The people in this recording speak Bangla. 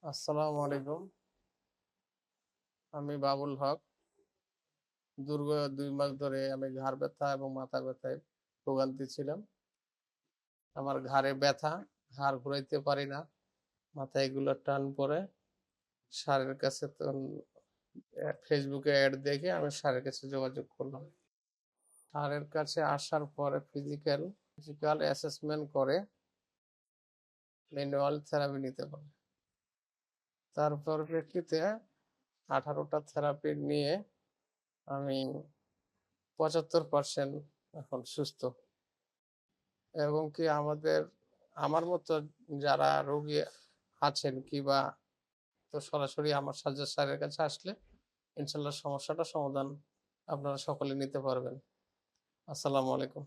আসসালামু আলাইকুম। আমি বাবুল হক। দীর্ঘ ২ মাস ধরে আমি ঘাড় ব্যথা এবং মাথা ব্যথায় ভোগান্তি ছিলাম। আমার ঘাড়ে ব্যথা, ঘাড় ঘুরাইতে পারি না। মাথায় এগুলো টান পড়ে। স্যারের কাছে Facebook এ এড দেখে আমি স্যারের কাছে যোগাযোগ করলাম। স্যারের কাছে আসার পরে ফিজিক্যাল অ্যাসেসমেন্ট করে ম্যানুয়াল থেরাপি নিতে বলে। তার পরিপ্রেক্ষিতে ১৮ টা থেরাপি নিয়ে আমি ৭৫% এখন সুস্থ। এবং কি আমার মতো যারা রোগী আছেন কিংবা সরাসরি আমার সাজ্জাদ স্যারের কাছে আসলে ইনশাআল্লাহ সমস্যাটার সমাধান আপনারা সকলে নিতে পারবেন। আসসালামু আলাইকুম।